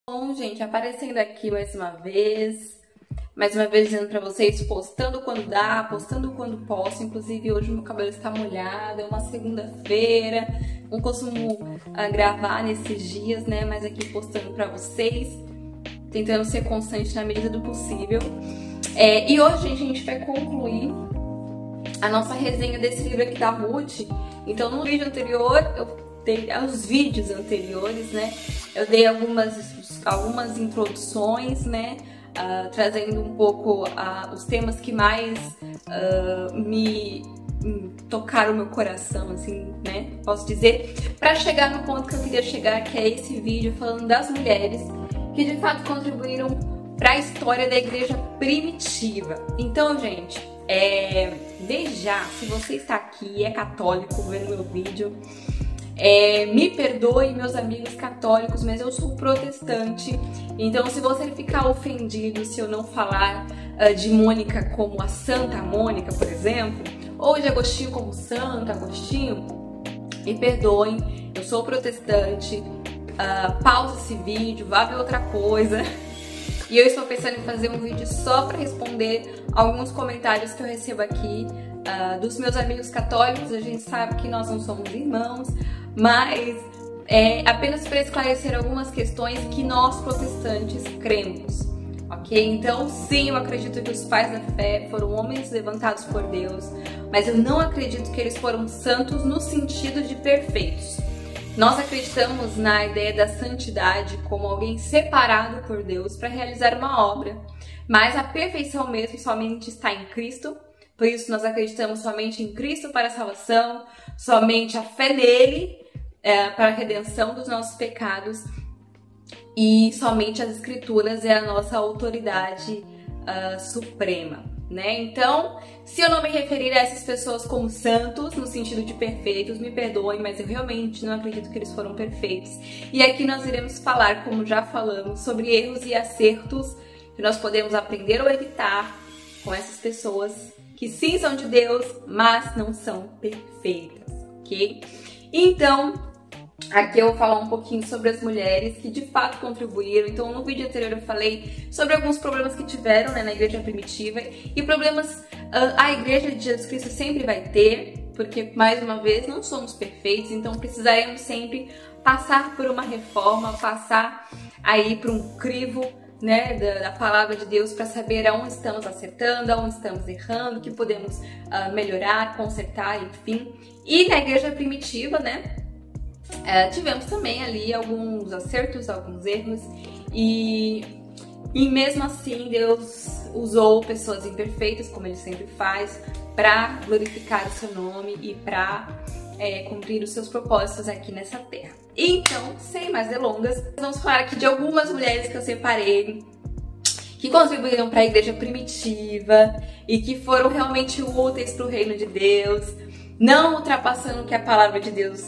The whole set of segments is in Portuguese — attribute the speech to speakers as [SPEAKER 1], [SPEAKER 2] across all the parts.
[SPEAKER 1] Bom, gente, aparecendo aqui mais uma vez dizendo pra vocês, postando quando dá, postando quando posso. Inclusive hoje meu cabelo está molhado, é uma segunda-feira, não costumo gravar nesses dias, né, mas aqui postando pra vocês, tentando ser constante na medida do possível. E hoje, gente, a gente vai concluir a nossa resenha desse livro aqui da Ruth. Então no vídeo anterior, os vídeos anteriores, né, eu dei algumas introduções, né, trazendo um pouco os temas que mais me tocaram o meu coração, assim, né, posso dizer, para chegar no ponto que eu queria chegar, que é esse vídeo falando das mulheres que de fato contribuíram para a história da igreja primitiva. Então, gente, desde já, se você está aqui e é católico vendo meu vídeo, me perdoe, meus amigos católicos, mas eu sou protestante, então se você ficar ofendido se eu não falar de Mônica como a Santa Mônica, por exemplo, ou de Agostinho como Santo Agostinho, me perdoem, eu sou protestante, pausa esse vídeo, vá ver outra coisa. E eu estou pensando em fazer um vídeo só para responder alguns comentários que eu recebo aqui dos meus amigos católicos. A gente sabe que nós não somos irmãos, mas apenas para esclarecer algumas questões que nós protestantes cremos, ok? Então, sim, eu acredito que os pais da fé foram homens levantados por Deus, mas eu não acredito que eles foram santos no sentido de perfeitos. Nós acreditamos na ideia da santidade como alguém separado por Deus para realizar uma obra, mas a perfeição mesmo somente está em Cristo. Por isso nós acreditamos somente em Cristo para a salvação, somente a fé nele para a redenção dos nossos pecados, e somente as Escrituras é a nossa autoridade suprema, né? Então, se eu não me referir a essas pessoas como santos, no sentido de perfeitos, me perdoem, mas eu realmente não acredito que eles foram perfeitos. E aqui nós iremos falar, como já falamos, sobre erros e acertos que nós podemos aprender ou evitar com essas pessoas que sim são de Deus, mas não são perfeitas, ok? Então, aqui eu vou falar um pouquinho sobre as mulheres que de fato contribuíram. Então, no vídeo anterior eu falei sobre alguns problemas que tiveram, né, na igreja primitiva, e problemas a igreja de Jesus Cristo sempre vai ter, porque, mais uma vez, não somos perfeitos, então precisaremos sempre passar por uma reforma, passar aí por um crivo, né, da palavra de Deus, para saber aonde estamos acertando, aonde estamos errando, o que podemos melhorar, consertar, enfim. E na igreja primitiva, né, tivemos também ali alguns acertos, alguns erros, e mesmo assim Deus usou pessoas imperfeitas, como Ele sempre faz, para glorificar o seu nome e para cumprir os seus propósitos aqui nessa terra. Então, sem mais delongas, vamos falar aqui de algumas mulheres que eu separei, que contribuíram para a igreja primitiva e que foram realmente úteis para o reino de Deus, não ultrapassando o que a palavra de Deus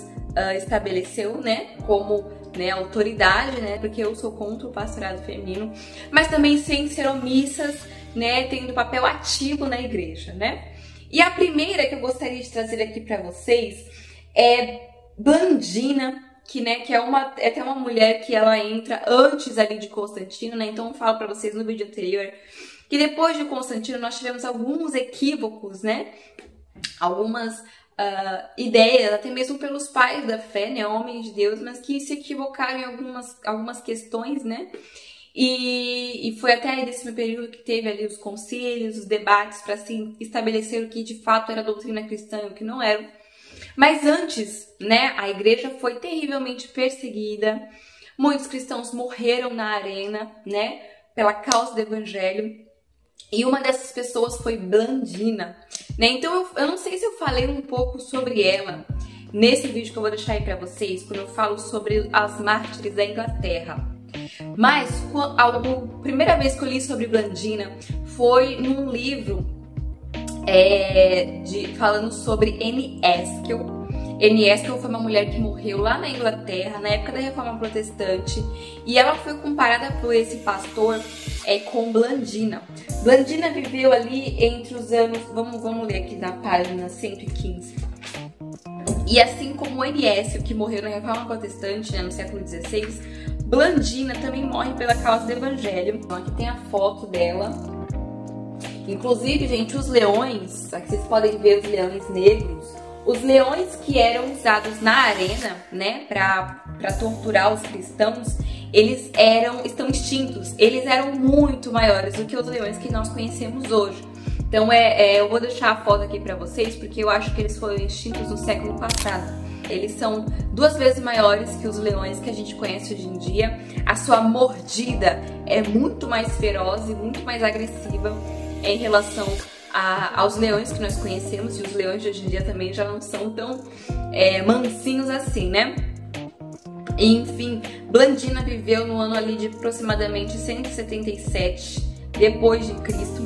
[SPEAKER 1] estabeleceu, né, como, né, autoridade, né, porque eu sou contra o pastorado feminino, mas também sem ser omissas, né, tendo papel ativo na igreja, né. E a primeira que eu gostaria de trazer aqui para vocês é Blandina, que é até uma mulher que ela entra antes ali de Constantino, né, então eu falo para vocês no vídeo anterior que depois de Constantino nós tivemos alguns equívocos, né, algumas ideias, até mesmo pelos pais da fé, né, homens de Deus, mas que se equivocaram em algumas questões, né, e foi até aí nesse período que teve ali os concílios, os debates para se estabelecer o que de fato era doutrina cristã e o que não era. Mas antes, né, a igreja foi terrivelmente perseguida, muitos cristãos morreram na arena, né, pela causa do evangelho, e uma dessas pessoas foi Blandina, né? Então eu não sei se eu falei um pouco sobre ela nesse vídeo que eu vou deixar aí pra vocês, quando eu falo sobre as mártires da Inglaterra. Mas a primeira vez que eu li sobre Blandina foi num livro falando sobre Anne Haskell. Anne Haskell foi uma mulher que morreu lá na Inglaterra, na época da Reforma Protestante, e ela foi comparada por esse pastor com Blandina. Blandina viveu ali entre os anos, vamos ler aqui na página 115. E assim como Anne Haskell, que morreu na Reforma Protestante, né, no século XVI, Blandina também morre pela causa do evangelho. Então, aqui tem a foto dela. Inclusive, gente, os leões, aqui vocês podem ver os leões negros. Os leões que eram usados na arena, né, para torturar os cristãos, eles estão extintos. Eles eram muito maiores do que os leões que nós conhecemos hoje. Então, eu vou deixar a foto aqui para vocês, porque eu acho que eles foram extintos no século passado. Eles são 2 vezes maiores que os leões que a gente conhece hoje em dia. A sua mordida é muito mais feroz e muito mais agressiva em relação aos leões que nós conhecemos. E os leões de hoje em dia também já não são tão mansinhos assim, né? Enfim, Blandina viveu no ano ali de aproximadamente 177 depois de Cristo.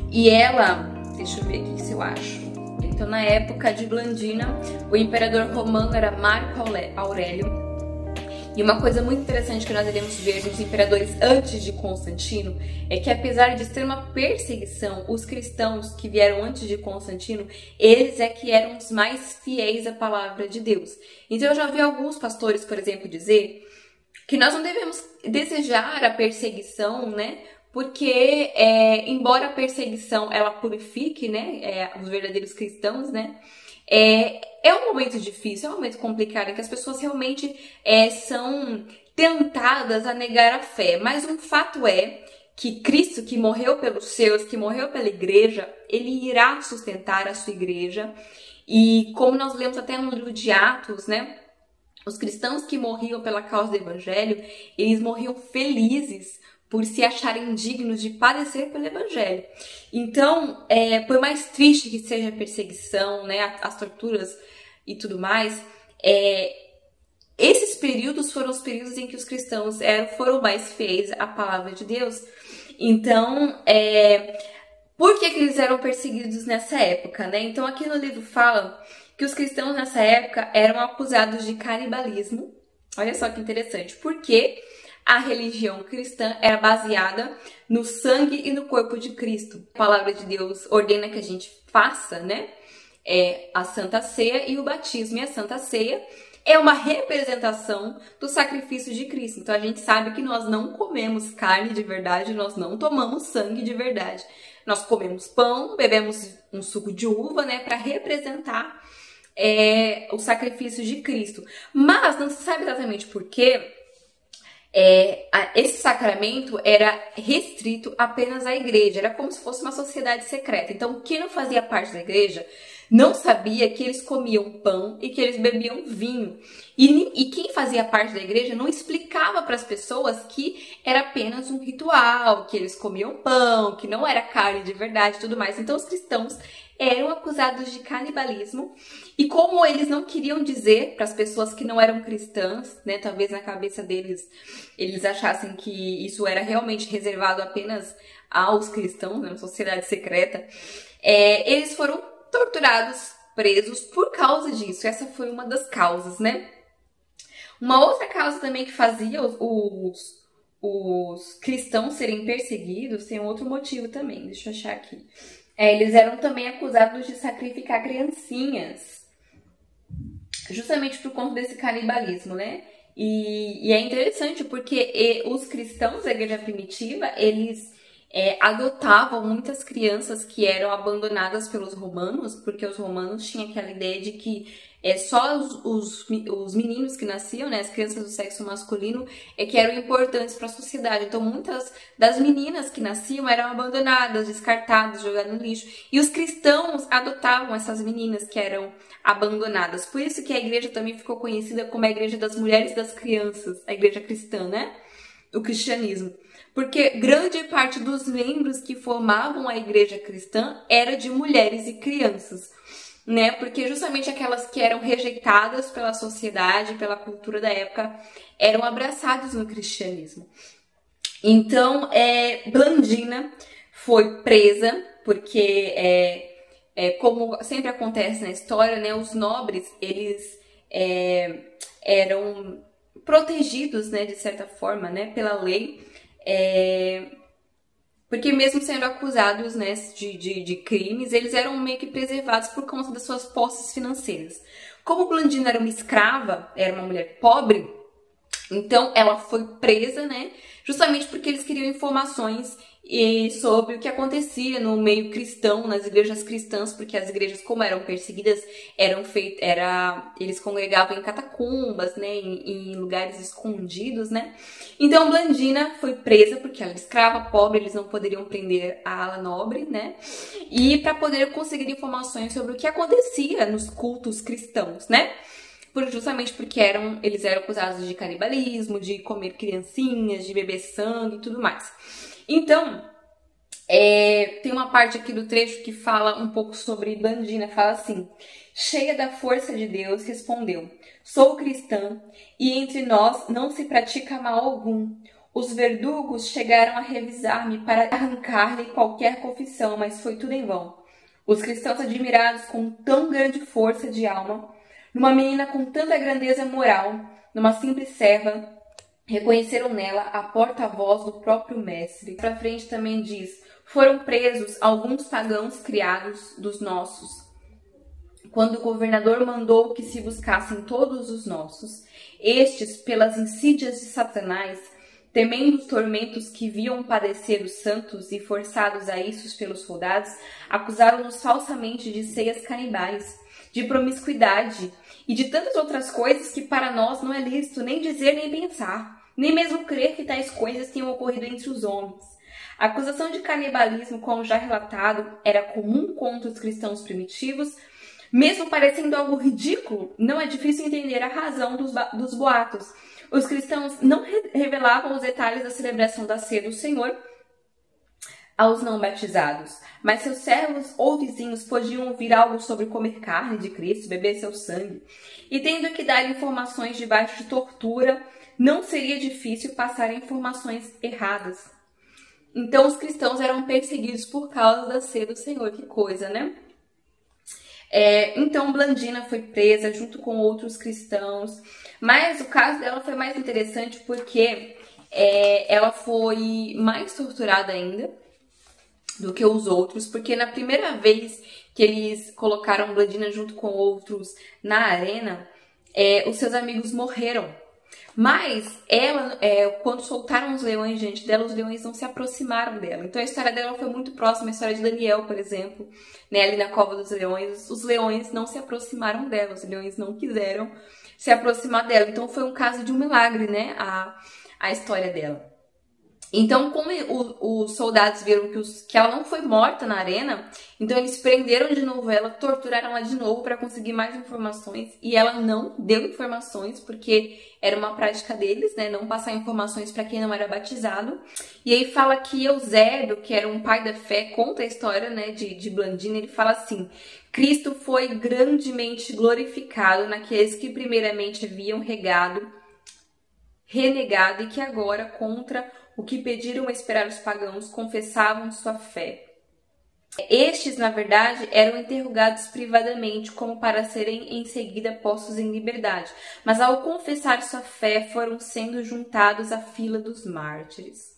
[SPEAKER 1] E ela, deixa eu ver aqui se eu acho. Então, na época de Blandina, o imperador romano era Marco Aurélio. E uma coisa muito interessante que nós iremos ver nos imperadores antes de Constantino é que, apesar de ter uma perseguição, os cristãos que vieram antes de Constantino, eles que eram os mais fiéis à palavra de Deus. Então, eu já vi alguns pastores, por exemplo, dizer que nós não devemos desejar a perseguição, né? Porque, embora a perseguição ela purifique, né, os verdadeiros cristãos, né, é um momento difícil, é um momento complicado, em que as pessoas realmente são tentadas a negar a fé. Mas um fato é que Cristo, que morreu pelos seus, que morreu pela igreja, ele irá sustentar a sua igreja. E como nós lemos até no livro de Atos, né, os cristãos que morriam pela causa do evangelho, eles morriam felizes por se acharem dignos de padecer pelo evangelho. Então, por mais triste que seja a perseguição, né, as torturas e tudo mais, esses períodos foram os períodos em que os cristãos foram mais fiéis à palavra de Deus. Então, por que eles eram perseguidos nessa época, né? Então, aqui no livro fala que os cristãos nessa época eram acusados de canibalismo. Olha só que interessante. Porque a religião cristã era baseada no sangue e no corpo de Cristo. A palavra de Deus ordena que a gente faça, né, a Santa Ceia e o batismo. E a Santa Ceia é uma representação do sacrifício de Cristo. Então a gente sabe que nós não comemos carne de verdade, nós não tomamos sangue de verdade. Nós comemos pão, bebemos um suco de uva, né, para representar o sacrifício de Cristo. Mas não se sabe exatamente por quê. Esse sacramento era restrito apenas à igreja, era como se fosse uma sociedade secreta. Então, quem não fazia parte da igreja não sabia que eles comiam pão e que eles bebiam vinho. E quem fazia parte da igreja não explicava para as pessoas que era apenas um ritual, que eles comiam pão, que não era carne de verdade e tudo mais. Então, os cristãos eram acusados de canibalismo, e como eles não queriam dizer para as pessoas que não eram cristãs, né, talvez na cabeça deles eles achassem que isso era realmente reservado apenas aos cristãos, né, uma sociedade secreta, eles foram torturados, presos por causa disso. Essa foi uma das causas, né? Uma outra causa também que fazia os cristãos serem perseguidos tem um outro motivo também, deixa eu achar aqui. Eles eram também acusados de sacrificar criancinhas, justamente por conta desse canibalismo, né? E é interessante porque os cristãos da igreja primitiva, eles adotavam muitas crianças que eram abandonadas pelos romanos, porque os romanos tinham aquela ideia de que só os meninos que nasciam, né, as crianças do sexo masculino, que eram importantes para a sociedade. Então, muitas das meninas que nasciam eram abandonadas, descartadas, jogadas no lixo. E os cristãos adotavam essas meninas que eram abandonadas. Por isso que a igreja também ficou conhecida como a igreja das mulheres e das crianças, a igreja cristã, né? O cristianismo. Porque grande parte dos membros que formavam a igreja cristã era de mulheres e crianças, né? Porque justamente aquelas que eram rejeitadas pela sociedade, pela cultura da época, eram abraçadas no cristianismo. Então, Blandina foi presa, porque, como sempre acontece na história, né, os nobres, eles eram protegidos, né, de certa forma, né, pela lei, porque mesmo sendo acusados, né, de crimes, eles eram meio que preservados por conta das suas posses financeiras. Como Blandina era uma escrava, era uma mulher pobre, Então, ela foi presa, né? Justamente porque eles queriam informações sobre o que acontecia no meio cristão, nas igrejas cristãs, porque as igrejas, como eram perseguidas, eles congregavam em catacumbas, né? Em lugares escondidos, né? Então, Blandina foi presa porque ela era escrava, pobre, eles não poderiam prender a ala nobre, né? E para poder conseguir informações sobre o que acontecia nos cultos cristãos, né? Justamente porque eles eram acusados de canibalismo, de comer criancinhas, de beber sangue e tudo mais. Então, tem uma parte aqui do trecho que fala um pouco sobre Blandina, fala assim: cheia da força de Deus, respondeu: sou cristã e entre nós não se pratica mal algum. Os verdugos chegaram a revisar-me para arrancar-lhe qualquer confissão, mas foi tudo em vão. Os cristãos, admirados com tão grande força de alma, numa menina com tanta grandeza moral, numa simples serva, reconheceram nela a porta-voz do próprio mestre. Pra frente também diz: foram presos alguns pagãos criados dos nossos, quando o governador mandou que se buscassem todos os nossos. Estes, pelas insídias de Satanás, temendo os tormentos que viam padecer os santos e forçados a isso pelos soldados, acusaram-nos falsamente de ceias canibais, de promiscuidade e de tantas outras coisas que para nós não é lícito nem dizer nem pensar, nem mesmo crer que tais coisas tenham ocorrido entre os homens. A acusação de canibalismo, como já relatado, era comum contra os cristãos primitivos. Mesmo parecendo algo ridículo, não é difícil entender a razão dos boatos. Os cristãos não revelavam os detalhes da celebração da ceia do Senhor aos não batizados, mas seus servos ou vizinhos podiam ouvir algo sobre comer carne de Cristo, beber seu sangue, e tendo que dar informações debaixo de tortura, não seria difícil passar informações erradas. Então os cristãos eram perseguidos por causa da ceia do Senhor. Que coisa, né? Então Blandina foi presa junto com outros cristãos, mas o caso dela foi mais interessante porque ela foi mais torturada ainda do que os outros, porque na primeira vez que eles colocaram Blandina junto com outros na arena, os seus amigos morreram. Mas ela, quando soltaram os leões diante dela, os leões não se aproximaram dela. Então a história dela foi muito próxima à história de Daniel, por exemplo, né? Ali na cova dos leões, os leões não se aproximaram dela, os leões não quiseram se aproximar dela. Então foi um caso de um milagre, né? A história dela. Então, como os soldados viram que ela não foi morta na arena, então eles prenderam de novo ela, torturaram ela de novo para conseguir mais informações, e ela não deu informações, porque era uma prática deles, né, não passar informações para quem não era batizado. E aí fala que Eusébio, que era um pai da fé, conta a história, né, de Blandina. Ele fala assim: Cristo foi grandemente glorificado naqueles que primeiramente haviam renegado e que agora, contra o que pediram a esperar os pagãos, confessavam sua fé. Estes, na verdade, eram interrogados privadamente, como para serem em seguida postos em liberdade, mas ao confessar sua fé foram sendo juntados à fila dos mártires.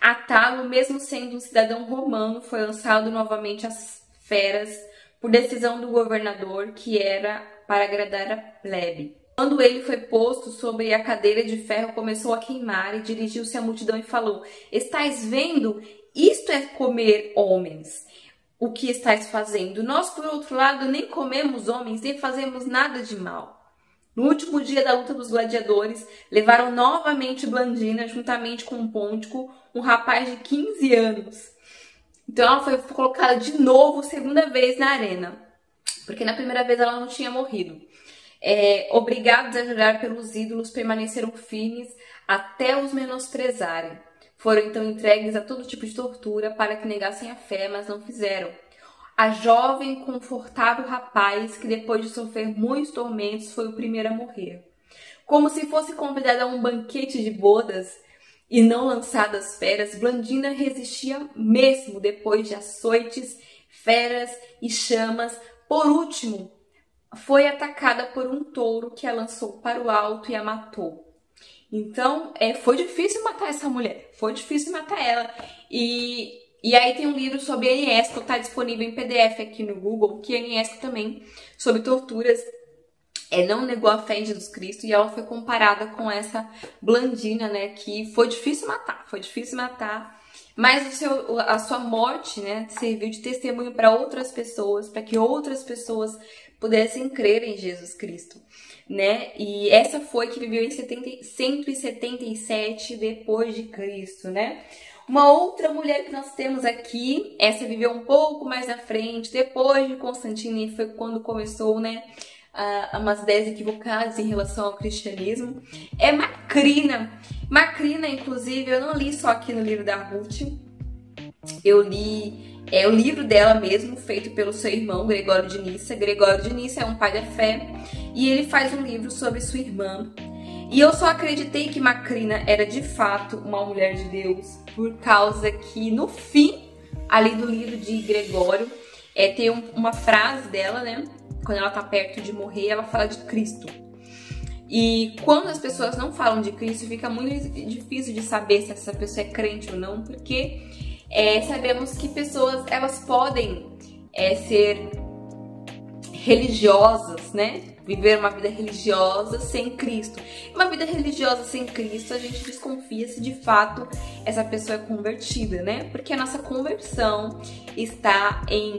[SPEAKER 1] Atalo, mesmo sendo um cidadão romano, foi lançado novamente às feras por decisão do governador, que era para agradar a plebe. Quando ele foi posto sobre a cadeira de ferro, começou a queimar e dirigiu-se à multidão e falou: estais vendo? Isto é comer homens. O que estais fazendo? Nós, por outro lado, nem comemos homens, nem fazemos nada de mal. No último dia da luta dos gladiadores, levaram novamente Blandina, juntamente com um pôntico, um rapaz de 15 anos. Então ela foi colocada de novo, segunda vez, na arena, porque na primeira vez ela não tinha morrido. Obrigados a jurar pelos ídolos, permaneceram firmes até os menosprezarem. Foram então entregues a todo tipo de tortura para que negassem a fé, mas não fizeram. A jovem, confortável rapaz, que depois de sofrer muitos tormentos, foi o primeiro a morrer. Como se fosse convidada a um banquete de bodas e não lançada às feras, Blandina resistia mesmo depois de açoites, feras e chamas. Por último, foi atacada por um touro que a lançou para o alto e a matou. Então, foi difícil matar essa mulher, foi difícil matar ela. E aí tem um livro sobre Anne Esco, está disponível em PDF aqui no Google, que Anne Esco também, sobre torturas, não negou a fé em Jesus Cristo, e ela foi comparada com essa Blandina, né, que foi difícil matar, mas a sua morte, né, serviu de testemunho para outras pessoas, para que outras pessoas pudessem crer em Jesus Cristo, né? E essa foi que viveu em 177 depois de Cristo, né? Uma outra mulher que nós temos aqui, essa viveu um pouco mais à frente, depois de Constantino, e foi quando começou, né, umas ideias equivocadas em relação ao cristianismo, é Macrina. Macrina, inclusive, eu não li só aqui no livro da Ruth, eu li o livro dela mesmo, feito pelo seu irmão, Gregório de Nissa. Gregório de Nissa é um pai da fé, e ele faz um livro sobre sua irmã. E eu só acreditei que Macrina era de fato uma mulher de Deus, por causa que no fim, ali do livro de Gregório, tem uma frase dela, né? Quando ela tá perto de morrer, ela fala de Cristo. E quando as pessoas não falam de Cristo, fica muito difícil de saber se essa pessoa é crente ou não, porque sabemos que pessoas, elas podem ser religiosas, né? Viver uma vida religiosa sem Cristo. Uma vida religiosa sem Cristo, a gente desconfia se de fato essa pessoa é convertida, né? Porque a nossa conversão está em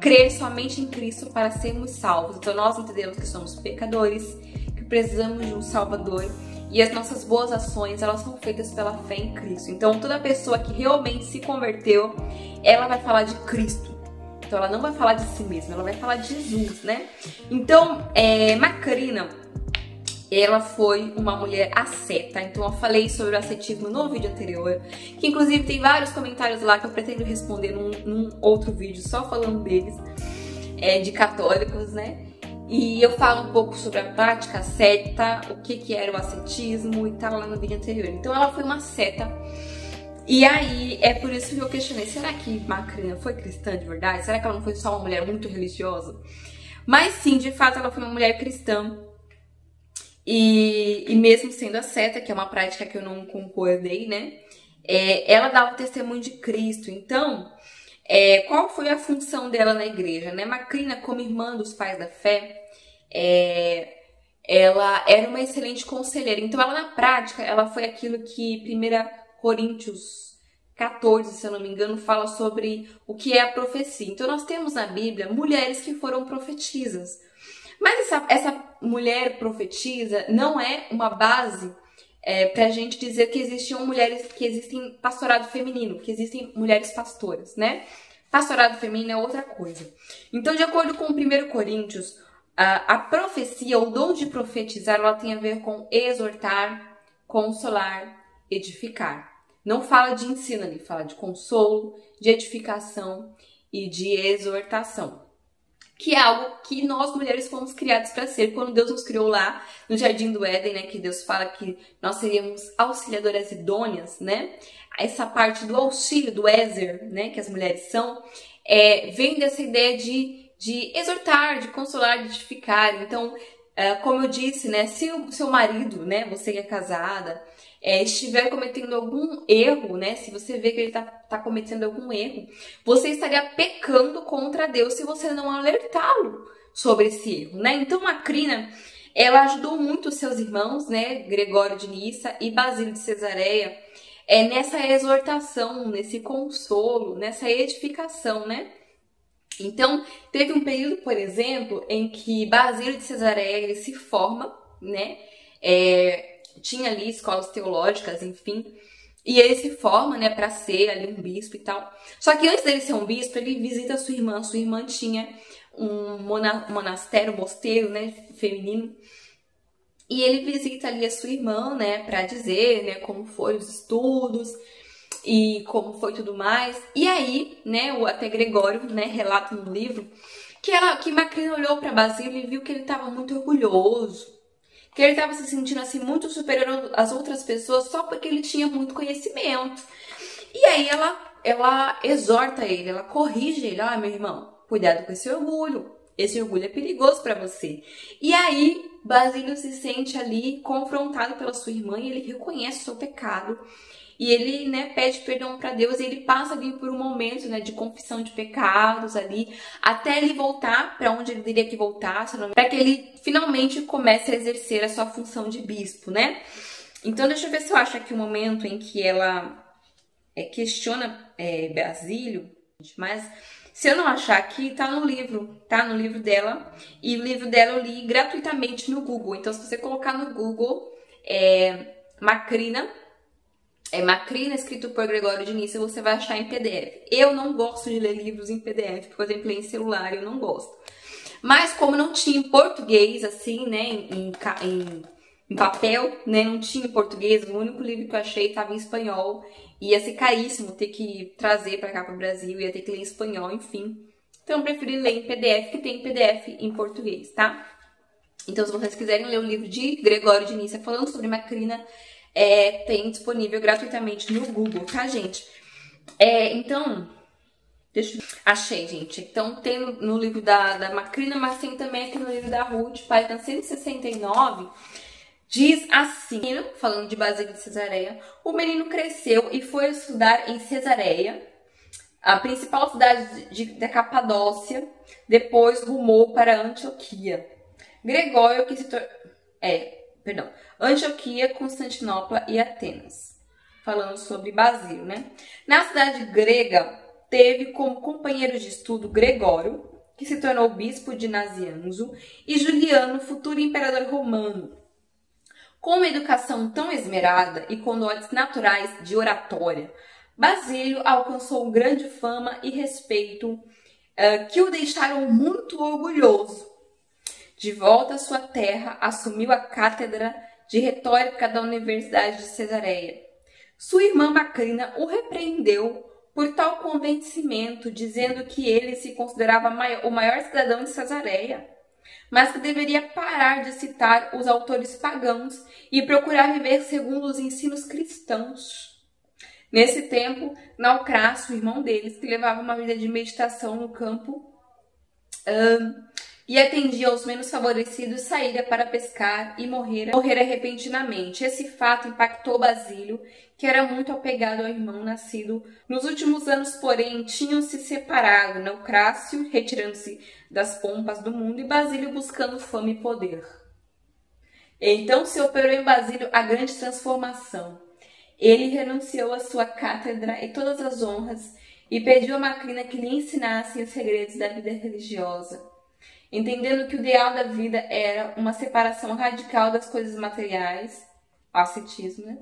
[SPEAKER 1] crer somente em Cristo para sermos salvos. Então nós entendemos que somos pecadores, que precisamos de um Salvador, e as nossas boas ações, elas são feitas pela fé em Cristo. Então toda pessoa que realmente se converteu, ela vai falar de Cristo. Então ela não vai falar de si mesma, ela vai falar de Jesus, né? Então, Macrina, ela foi uma mulher asceta. Então eu falei sobre o ascetismo no vídeo anterior, que inclusive tem vários comentários lá que eu pretendo responder num outro vídeo só falando deles, de católicos, né? E eu falo um pouco sobre a prática asceta, o que era o ascetismo e tal lá no vídeo anterior. Então ela foi uma asceta. E aí, é por isso que eu questionei, será que Macrina foi cristã de verdade? Será que ela não foi só uma mulher muito religiosa? Mas sim, de fato, ela foi uma mulher cristã. E mesmo sendo asceta, que é uma prática que eu não concordei, né? Ela dava o testemunho de Cristo. Então, qual foi a função dela na igreja, né? Macrina, como irmã dos pais da fé, ela era uma excelente conselheira. Então, ela na prática, ela foi aquilo que 1 Coríntios 14, se eu não me engano, fala sobre o que é a profecia. Então, nós temos na Bíblia mulheres que foram profetisas. Mas essa mulher profetisa não é uma base pra gente dizer que existiam mulheres, que existem pastorado feminino, que existem mulheres pastoras, né? Pastorado feminino é outra coisa. Então, de acordo com 1 Coríntios, a profecia, o dom de profetizar, ela tem a ver com exortar, consolar, edificar. Não fala de ensino ali, fala de consolo, de edificação e de exortação. Que é algo que nós mulheres fomos criadas para ser. Quando Deus nos criou lá no Jardim do Éden, né, que Deus fala que nós seríamos auxiliadoras idôneas, né? Essa parte do auxílio, do Ézer, né, que as mulheres são, vem dessa ideia de exortar, de consolar, de edificar. Então, como eu disse, né, se o seu marido, né, você que é casada, estiver cometendo algum erro, né, se você vê que ele tá cometendo algum erro, você estaria pecando contra Deus se você não alertá-lo sobre esse erro, né? Então, Macrina, ela ajudou muito os seus irmãos, né, Gregório de Nissa e Basílio de Cesareia, nessa exortação, nesse consolo, nessa edificação, né? Então, teve um período, por exemplo, em que Basílio de Cesareia ele se forma, né? Tinha ali escolas teológicas, enfim, e ele se forma, né, para ser ali um bispo e tal. Só que antes dele ser um bispo, ele visita sua irmã tinha um monastério, um mosteiro, né, feminino, e ele visita ali a sua irmã, né, para dizer, né, como foram os estudos e como foi tudo mais. E aí, né, até Gregório, né, relata no livro que Macrina olhou para Basílio e viu que ele estava muito orgulhoso, que ele estava se sentindo assim muito superior às outras pessoas só porque ele tinha muito conhecimento. E aí ela exorta ele, ela corrige ele: meu irmão, cuidado com esse orgulho é perigoso para você. E aí Basílio se sente ali confrontado pela sua irmã e ele reconhece o seu pecado. E ele, né, pede perdão para Deus e ele passa ali por um momento, né, de confissão de pecados ali, até ele voltar para onde ele teria que voltar, para que ele finalmente comece a exercer a sua função de bispo, né? Então, deixa eu ver se eu acho aqui o momento em que ela questiona Basílio, mas se eu não achar aqui, tá no livro dela, e o livro dela eu li gratuitamente no Google. Então, se você colocar no Google Macrina escrito por Gregório de Nyssa, você vai achar em PDF. Eu não gosto de ler livros em PDF, por exemplo, em celular eu não gosto. Mas como não tinha em português, assim, né, em papel, né, não tinha em português, o único livro que eu achei estava em espanhol. Ia ser caríssimo ter que trazer para cá para o Brasil, ia ter que ler em espanhol, enfim. Então eu preferi ler em PDF, que tem PDF em português, tá? Então se vocês quiserem ler o livro de Gregório de Nyssa falando sobre Macrina, tem disponível gratuitamente no Google, tá, gente? Então, achei, gente. Então, tem no livro da Macrina, mas tem também aqui no livro da Ruth, página 169, diz assim, falando de Basílio de Cesareia: o menino cresceu e foi estudar em Cesareia, a principal cidade da Capadócia, depois rumou para Antioquia. Gregório, que se Antioquia, Constantinopla e Atenas. Falando sobre Basílio, né? Na cidade grega, teve como companheiros de estudo Gregório, que se tornou bispo de Nazianzo, e Juliano, futuro imperador romano. Com uma educação tão esmerada e com dotes naturais de oratória, Basílio alcançou grande fama e respeito que o deixaram muito orgulhoso. De volta à sua terra, assumiu a cátedra de retórica da Universidade de Cesareia. Sua irmã Macrina o repreendeu por tal convencimento, dizendo que ele se considerava o maior cidadão de Cesareia, mas que deveria parar de citar os autores pagãos e procurar viver segundo os ensinos cristãos. Nesse tempo, Naucrácio, irmão deles, que levava uma vida de meditação no campo e atendia aos menos favorecidos, saíra para pescar e morrera repentinamente. Esse fato impactou Basílio, que era muito apegado ao irmão nascido. Nos últimos anos, porém, tinham se separado, Naucrácio retirando-se das pompas do mundo e Basílio buscando fama e poder. Então se operou em Basílio a grande transformação. Ele renunciou à sua cátedra e todas as honras e pediu a Macrina que lhe ensinasse os segredos da vida religiosa. Entendendo que o ideal da vida era uma separação radical das coisas materiais, ascetismo, né?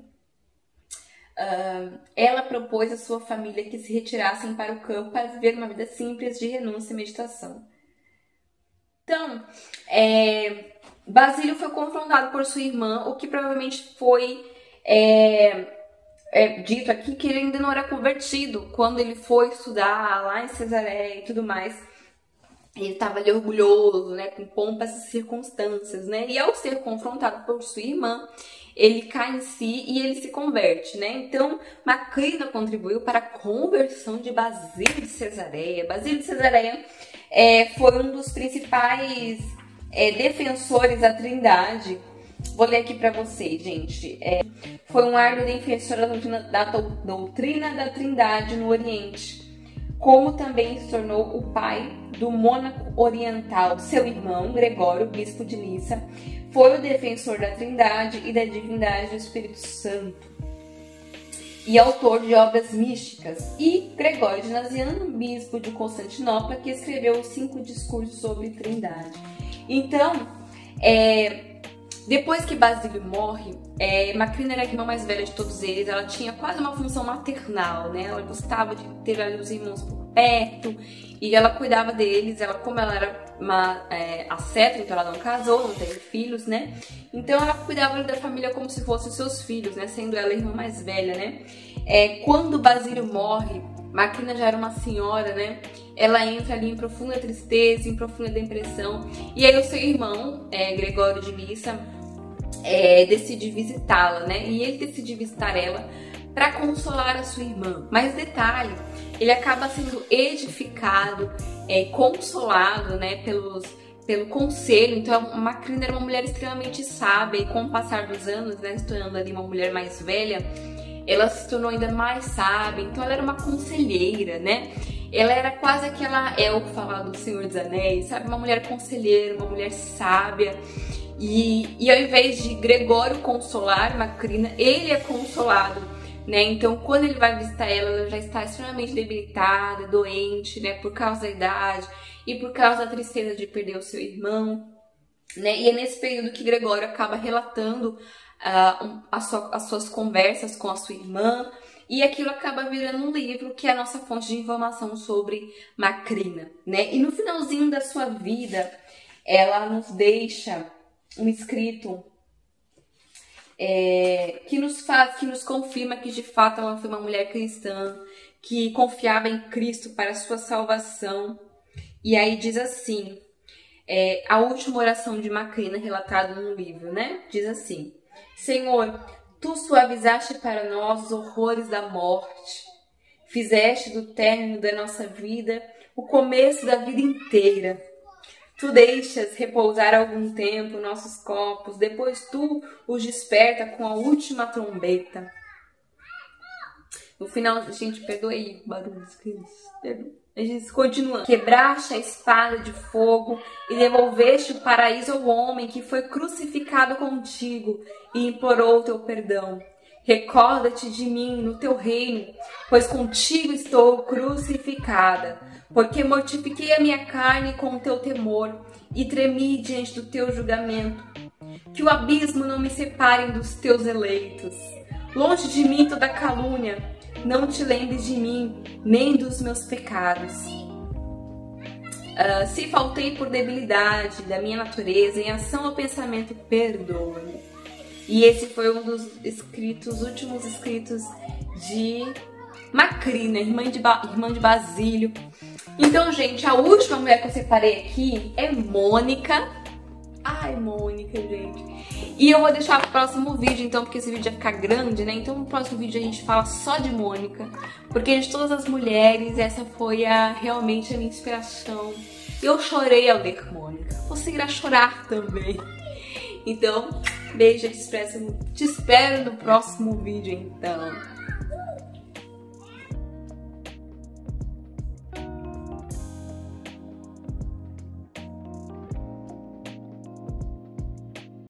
[SPEAKER 1] Ela propôs à sua família que se retirassem para o campo para viver uma vida simples de renúncia e meditação. Então, Basílio foi confrontado por sua irmã, o que provavelmente foi dito aqui que ele ainda não era convertido quando ele foi estudar lá em Cesareia e tudo mais. Ele estava ali orgulhoso, né, com pompas e circunstâncias, né? E ao ser confrontado por sua irmã, ele cai em si e ele se converte, né? Então, Macrina contribuiu para a conversão de Basílio de Cesareia. Basílio de Cesareia foi um dos principais defensores da Trindade. Vou ler aqui para vocês, gente. Foi um árduo defensor da doutrina da Trindade no Oriente, como também se tornou o pai do mônaco oriental. Seu irmão, Gregório, bispo de Nyssa, foi o defensor da Trindade e da divindade do Espírito Santo e autor de obras místicas. E Gregório de Nazianzo, bispo de Constantinopla, que escreveu os 5 discursos sobre Trindade. Então, depois que Basílio morre, Macrina era a irmã mais velha de todos eles. Ela tinha quase uma função maternal, né? Ela gostava de ter ali os irmãos por perto e ela cuidava deles. Como ela era uma asceta, então ela não casou, não teve filhos, né? Então ela cuidava da família como se fossem seus filhos, né? Sendo ela a irmã mais velha, né? Quando Basílio morre, Macrina já era uma senhora, né? Ela entra ali em profunda tristeza, em profunda depressão. E aí o seu irmão, Gregório de Nyssa, decide visitá-la, né? E ele decide visitar ela para consolar a sua irmã. Mas detalhe, ele acaba sendo edificado, consolado, né, pelo conselho. Então, a Macrina era uma mulher extremamente sábia, e com o passar dos anos, né, se tornando ali uma mulher mais velha, ela se tornou ainda mais sábia. Então, ela era uma conselheira, né? Ela era quase aquela elfa lá do Senhor dos Anéis, sabe? Uma mulher conselheira, uma mulher sábia. E ao invés de Gregório consolar Macrina, ele é consolado, né? Então, quando ele vai visitar ela, ela já está extremamente debilitada, doente, né? Por causa da idade e por causa da tristeza de perder o seu irmão, né? E é nesse período que Gregório acaba relatando as suas conversas com a sua irmã, e aquilo acaba virando um livro que é a nossa fonte de informação sobre Macrina, né? E no finalzinho da sua vida, ela nos deixa um escrito que nos confirma que de fato ela foi uma mulher cristã, que confiava em Cristo para a sua salvação. E aí diz assim, a última oração de Macrina relatada no livro, né? Diz assim: Senhor, tu suavizaste para nós os horrores da morte, fizeste do término da nossa vida o começo da vida inteira. Tu deixas repousar algum tempo nossos corpos, depois tu os desperta com a última trombeta. No final, gente, perdoe aí o barulho dos crianças. A gente continua. Quebraste a espada de fogo e devolveste o paraíso ao homem que foi crucificado contigo e implorou o teu perdão. Recorda-te de mim no teu reino, pois contigo estou crucificada, porque mortifiquei a minha carne com o teu temor e tremi diante do teu julgamento. Que o abismo não me separe dos teus eleitos. Longe de mim toda calúnia, não te lembres de mim, nem dos meus pecados. Se faltei por debilidade da minha natureza, em ação ou pensamento, perdoa-me. E esse foi um dos últimos escritos de Macrina, irmã de Basílio. Então, gente, a última mulher que eu separei aqui é Mônica. Ai, Mônica, gente. E eu vou deixar pro próximo vídeo, então, porque esse vídeo vai ficar grande, né? Então, no próximo vídeo a gente fala só de Mônica, porque de todas as mulheres, essa foi realmente a minha inspiração. Eu chorei ao ler Mônica. Você irá chorar também. Então, beijo, te espero no próximo vídeo, então.